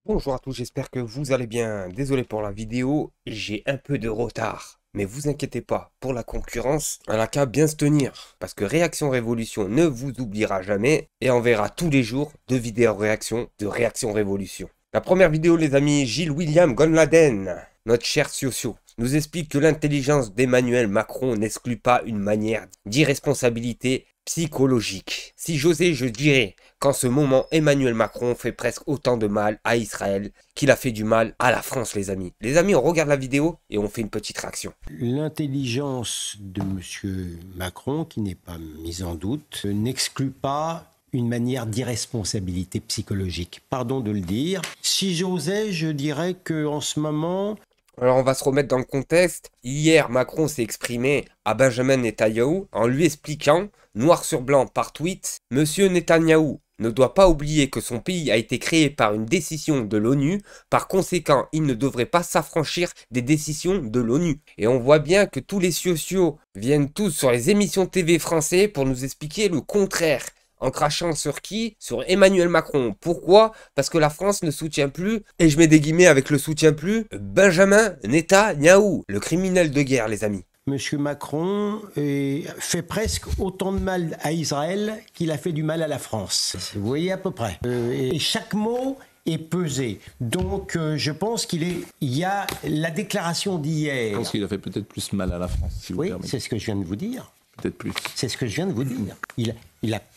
Bonjour à tous, j'espère que vous allez bien. Désolé pour la vidéo, j'ai un peu de retard. Mais vous inquiétez pas, pour la concurrence, elle a qu'à bien se tenir. Parce que Réaction Révolution ne vous oubliera jamais et enverra tous les jours de vidéos réaction de Réaction Révolution. La première vidéo, les amis, Gilles William Gonladen, notre cher Socio, nous explique que l'intelligence d'Emmanuel Macron n'exclut pas une manière d'irresponsabilité psychologique. Si j'osais, je dirais qu'en ce moment, Emmanuel Macron fait presque autant de mal à Israël qu'il a fait du mal à la France, les amis. Les amis, on regarde la vidéo et on fait une petite réaction. L'intelligence de M. Macron, qui n'est pas mise en doute, n'exclut pas une manière d'irresponsabilité psychologique. Pardon de le dire. Si j'osais, je dirais qu'en ce moment... Alors on va se remettre dans le contexte. Hier, Macron s'est exprimé à Benjamin Netanyahou en lui expliquant, noir sur blanc par tweet, « Monsieur Netanyahou ne doit pas oublier que son pays a été créé par une décision de l'ONU, par conséquent, il ne devrait pas s'affranchir des décisions de l'ONU. » Et on voit bien que tous les sociaux viennent tous sur les émissions TV français pour nous expliquer le contraire. En crachant sur qui? Sur Emmanuel Macron. Pourquoi? Parce que la France ne soutient plus, et je mets des guillemets avec le soutien plus, Benjamin Netanyahou, le criminel de guerre, les amis. M. Macron fait presque autant de mal à Israël qu'il a fait du mal à la France. Vous voyez à peu près. Et chaque mot est pesé. Donc je pense qu'il y a la déclaration d'hier. Je pense qu'il a fait peut-être plus mal à la France, si vous Oui, permettez. c'est ce que je viens de vous dire. Peut-être plus. C'est ce que je viens de vous dire.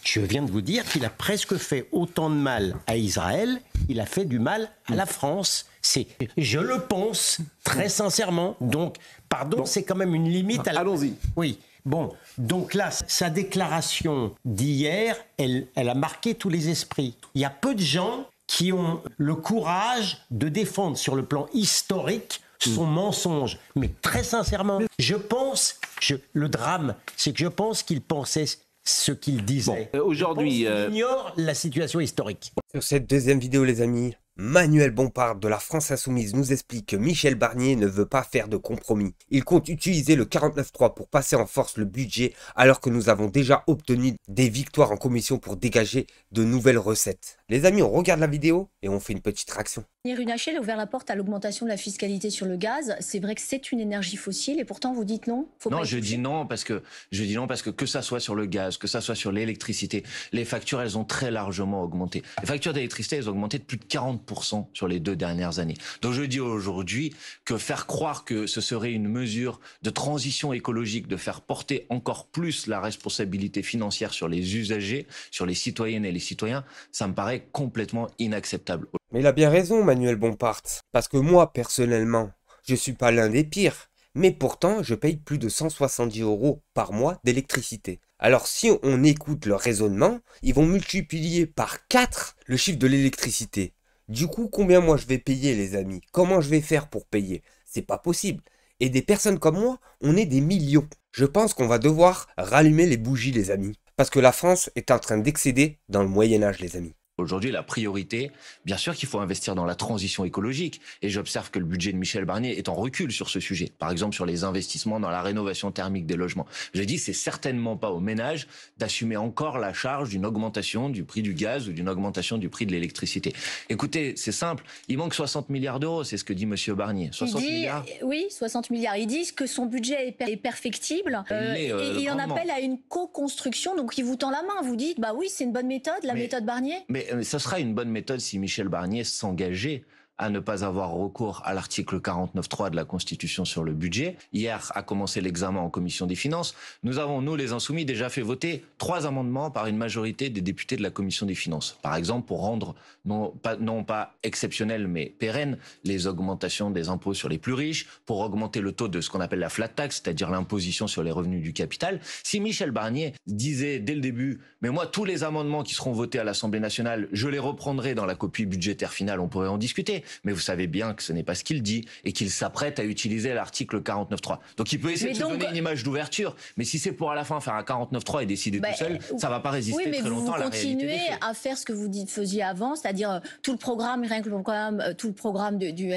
Je viens de vous dire qu'il a presque fait autant de mal à Israël, il a fait du mal à la France. Je le pense, très sincèrement. Donc, pardon, c'est quand même une limite à la... Allons-y. Oui. Bon, donc là, sa déclaration d'hier, elle a marqué tous les esprits. Il y a peu de gens qui ont le courage de défendre sur le plan historique son mensonge. Mais très sincèrement, je pense, le drame, c'est que je pense qu'il pensait ce qu'il disait. Bon, aujourd'hui, il ignore la situation historique. Sur cette deuxième vidéo, les amis, Manuel Bompard de la France Insoumise nous explique que Michel Barnier ne veut pas faire de compromis. Il compte utiliser le 49.3 pour passer en force le budget alors que nous avons déjà obtenu des victoires en commission pour dégager de nouvelles recettes. Les amis, on regarde la vidéo et on fait une petite réaction. Runacher a ouvert la porte à l'augmentation de la fiscalité sur le gaz. C'est vrai que c'est une énergie fossile et pourtant vous dites non. Non, je dis non parce que ça soit sur le gaz, que ça soit sur l'électricité, les factures elles ont très largement augmenté. Les factures d'électricité elles ont augmenté de plus de 40% sur les 2 dernières années. Donc je dis aujourd'hui que faire croire que ce serait une mesure de transition écologique, de faire porter encore plus la responsabilité financière sur les usagers, sur les citoyennes et les citoyens, ça me paraît complètement inacceptable. Mais il a bien raison, Manuel Bompard. Parce que moi, personnellement, je suis pas l'un des pires. Mais pourtant, je paye plus de 170 € par mois d'électricité. Alors si on écoute leur raisonnement, ils vont multiplier par 4 le chiffre de l'électricité. Du coup, combien moi je vais payer, les amis? Comment je vais faire pour payer? C'est pas possible. Et des personnes comme moi, on est des millions. Je pense qu'on va devoir rallumer les bougies, les amis. Parce que la France est en train d'excéder dans le Moyen-Âge, les amis. Aujourd'hui, la priorité, bien sûr qu'il faut investir dans la transition écologique. Et j'observe que le budget de Michel Barnier est en recul sur ce sujet. Par exemple, sur les investissements dans la rénovation thermique des logements. Je dis, c'est certainement pas aux ménages d'assumer encore la charge d'une augmentation du prix du gaz ou d'une augmentation du prix de l'électricité. Écoutez, c'est simple. Il manque 60 milliards d'euros, c'est ce que dit Monsieur Barnier. 60 milliards. Oui, 60 milliards. Ils disent que son budget est perfectible. Et il en appelle à une co-construction. Donc, il vous tend la main. Vous dites, bah oui, c'est une bonne méthode, la méthode Barnier. Mais ce sera une bonne méthode si Michel Barnier s'engageait à ne pas avoir recours à l'article 49.3 de la Constitution sur le budget. Hier a commencé l'examen en commission des finances. Nous avons, nous les Insoumis, déjà fait voter 3 amendements par une majorité des députés de la commission des finances. Par exemple, pour rendre non pas exceptionnel mais pérenne les augmentations des impôts sur les plus riches, pour augmenter le taux de ce qu'on appelle la flat tax, c'est-à-dire l'imposition sur les revenus du capital. Si Michel Barnier disait dès le début, mais moi tous les amendements qui seront votés à l'Assemblée nationale, je les reprendrai dans la copie budgétaire finale, on pourrait en discuter. mais vous savez bien que ce n'est pas ce qu'il dit et qu'il s'apprête à utiliser l'article 49.3. Donc il peut essayer de se donner une image d'ouverture, mais si c'est pour à la fin faire un 49.3 et décider tout seul, ça va pas résister très longtemps à la réalité des faits. Oui, mais vous continuez à faire ce que vous faisiez avant, c'est-à-dire tout le programme, rien que le programme, tout le programme du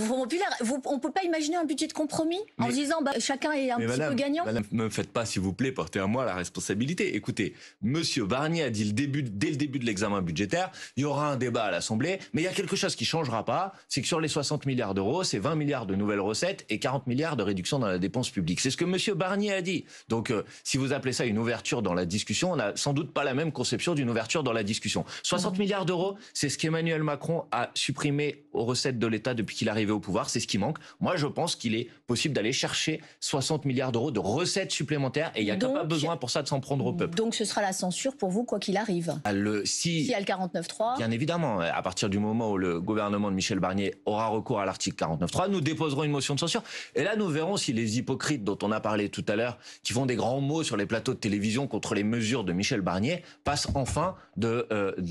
Front populaire. On peut pas imaginer un budget de compromis en se disant chacun est un petit peu gagnant. Madame, ne me faites pas, s'il vous plaît, porter à moi la responsabilité. Écoutez, Monsieur Barnier a dit dès le début de l'examen budgétaire, il y aura un débat à l'Assemblée, mais il y a quelque chose qui changera pas, c'est que sur les 60 milliards d'euros, c'est 20 milliards de nouvelles recettes et 40 milliards de réduction dans la dépense publique. C'est ce que Monsieur Barnier a dit. Donc, si vous appelez ça une ouverture dans la discussion, on n'a sans doute pas la même conception d'une ouverture dans la discussion. 60 milliards d'euros, c'est ce qu'Emmanuel Macron a supprimé aux recettes de l'État depuis qu'il est arrivé au pouvoir, c'est ce qui manque. Moi, je pense qu'il est possible d'aller chercher 60 milliards d'euros de recettes supplémentaires et il n'y a pas besoin pour ça de s'en prendre au peuple. Donc, ce sera la censure pour vous, quoi qu'il arrive. S'il y a le 49.3. Bien évidemment, à partir du moment où le gouvernement de Michel Barnier aura recours à l'article 49.3, nous déposerons une motion de censure. Et là, nous verrons si les hypocrites dont on a parlé tout à l'heure, qui font des grands mots sur les plateaux de télévision contre les mesures de Michel Barnier, passent enfin de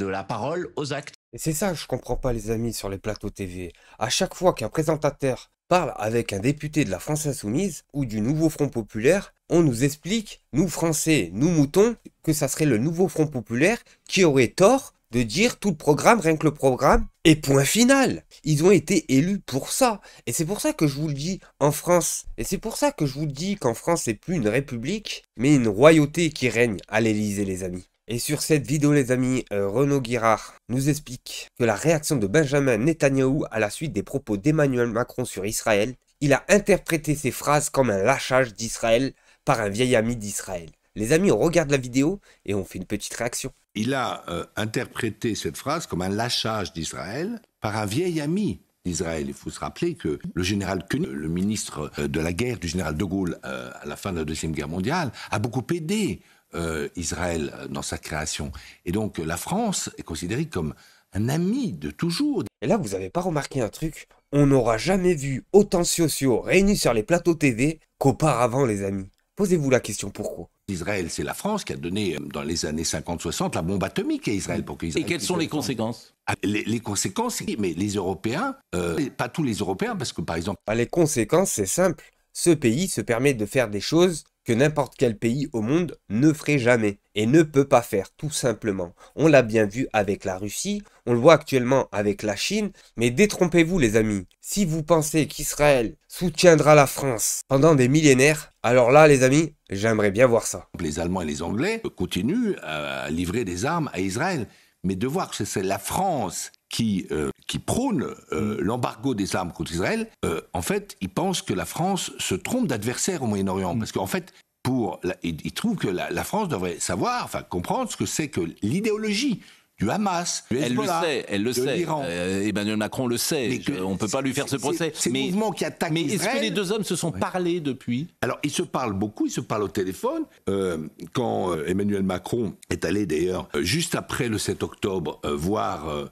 la parole aux actes. Et c'est ça que je comprends pas, les amis, sur les plateaux TV. À chaque fois qu'un présentateur parle avec un député de la France Insoumise ou du nouveau Front Populaire, on nous explique, nous Français, nous moutons, que ça serait le nouveau Front Populaire qui aurait tort de dire tout le programme, rien que le programme, et point final. Ils ont été élus pour ça. Et c'est pour ça que je vous le dis en France. Et c'est pour ça que je vous le dis qu'en France, c'est plus une république, mais une royauté qui règne à l'Élysée, les amis. Et sur cette vidéo, les amis, Renaud Guirard nous explique que la réaction de Benjamin Netanyahou à la suite des propos d'Emmanuel Macron sur Israël, il a interprété ces phrases comme un lâchage d'Israël par un vieil ami d'Israël. Les amis, on regarde la vidéo et on fait une petite réaction. Il a interprété cette phrase comme un lâchage d'Israël par un vieil ami d'Israël. Il faut se rappeler que le général Koenig, le ministre de la guerre du général de Gaulle à la fin de la Deuxième Guerre mondiale, a beaucoup aidé Israël dans sa création. Et donc la France est considérée comme un ami de toujours. Et là, vous n'avez pas remarqué un truc? On n'aura jamais vu autant de sociaux réunis sur les plateaux TV qu'auparavant, les amis. Posez-vous la question, pourquoi? Israël, c'est la France qui a donné, dans les années 50-60, la bombe atomique à Israël. Pour qu'Israël et quelles sont les conséquences? Les conséquences, mais les Européens, pas tous les Européens, parce que par exemple... Les conséquences, c'est simple. Ce pays se permet de faire des choses que n'importe quel pays au monde ne ferait jamais et ne peut pas faire, tout simplement. On l'a bien vu avec la Russie, on le voit actuellement avec la Chine, mais détrompez-vous les amis, si vous pensez qu'Israël soutiendra la France pendant des millénaires, alors là les amis, j'aimerais bien voir ça. Les Allemands et les Anglais continuent à livrer des armes à Israël, mais de voir que c'est la France qui prône l'embargo des armes contre Israël, en fait, ils pensent que la France se trompe d'adversaire au Moyen-Orient. Parce qu'en fait, ils trouvent que la France devrait savoir, enfin comprendre ce que c'est que l'idéologie du Hamas, du Hezbollah, elle le sait. Emmanuel Macron le sait. On ne peut pas lui faire ce procès. C'est le mouvement qui attaque Israël. Mais est-ce que les deux hommes se sont parlé depuis? Alors, ils se parlent beaucoup, ils se parlent au téléphone. Quand Emmanuel Macron est allé d'ailleurs, juste après le 7 octobre, voir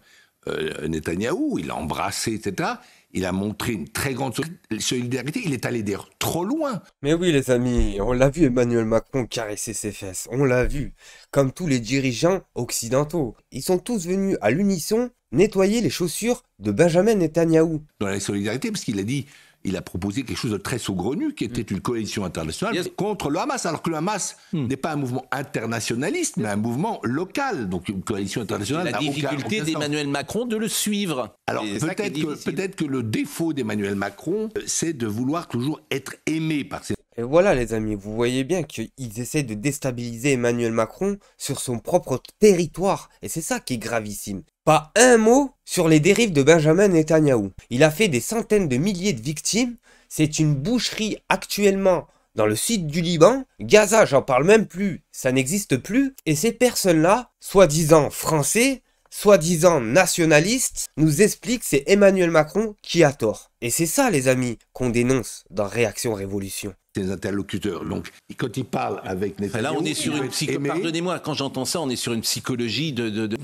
Netanyahou, il a embrassé, etc. Il a montré une très grande solidarité. Il est allé d'ailleurs trop loin. Mais oui, les amis, on l'a vu Emmanuel Macron caresser ses fesses. On l'a vu. Comme tous les dirigeants occidentaux. Ils sont tous venus à l'unisson nettoyer les chaussures de Benjamin Netanyahou. Dans la solidarité, parce qu'il a dit... Il a proposé quelque chose de très saugrenu, qui était une coalition internationale contre le Hamas, alors que le Hamas n'est pas un mouvement internationaliste, mais un mouvement local. Donc une coalition internationale. La difficulté d'Emmanuel Macron de le suivre. Alors peut-être que le défaut d'Emmanuel Macron, c'est de vouloir toujours être aimé par ses... Et voilà les amis, vous voyez bien qu'ils essaient de déstabiliser Emmanuel Macron sur son propre territoire. Et c'est ça qui est gravissime. Pas un mot sur les dérives de Benjamin Netanyahou. Il a fait des centaines de milliers de victimes. C'est une boucherie actuellement dans le sud du Liban. Gaza, j'en parle même plus, ça n'existe plus. Et ces personnes-là, soi-disant français, soi-disant nationalistes, nous expliquent que c'est Emmanuel Macron qui a tort. Et c'est ça, les amis, qu'on dénonce dans Réaction Révolution. Ses interlocuteurs. Donc, quand il parle avec Netanyahou... Là, on est sur une psychologie... Pardonnez-moi, quand j'entends ça, on est sur une psychologie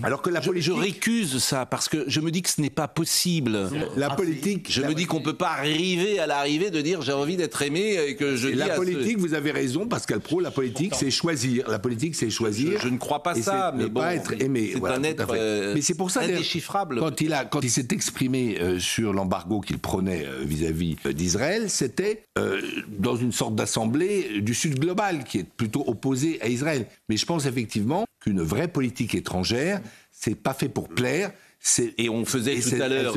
Alors que la politique... Je récuse ça, parce que je me dis que ce n'est pas possible. La politique... Je me dis qu'on ne peut pas arriver à l'arrivée de dire j'ai envie d'être aimé et que je dis... La politique, vous avez raison, Pascal Praud, la politique, c'est choisir. La politique, c'est choisir. Je ne crois pas ça, mais bon... pas être aimé. C'est un être mais c'est pour ça, indéchiffrable. Quand il s'est exprimé sur l'embargo qu'il prenait vis-à-vis d'Israël, c'était dans une sorte d'assemblée du Sud global, qui est plutôt opposée à Israël. Mais je pense effectivement qu'une vraie politique étrangère, c'est pas fait pour plaire. Et on faisait tout à l'heure...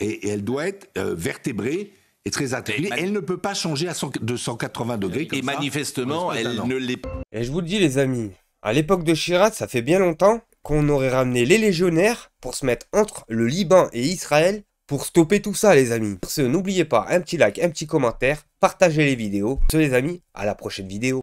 Et elle doit être vertébrée et très articulée. Elle ne peut pas changer de 180 degrés comme ça. Et manifestement, elle ne l'est pas. Et je vous le dis, les amis, à l'époque de Chirac, ça fait bien longtemps qu'on aurait ramené les légionnaires pour se mettre entre le Liban et Israël pour stopper tout ça, les amis. Sur ce, n'oubliez pas, un petit like, un petit commentaire, partagez les vidéos. Sur les amis, à la prochaine vidéo.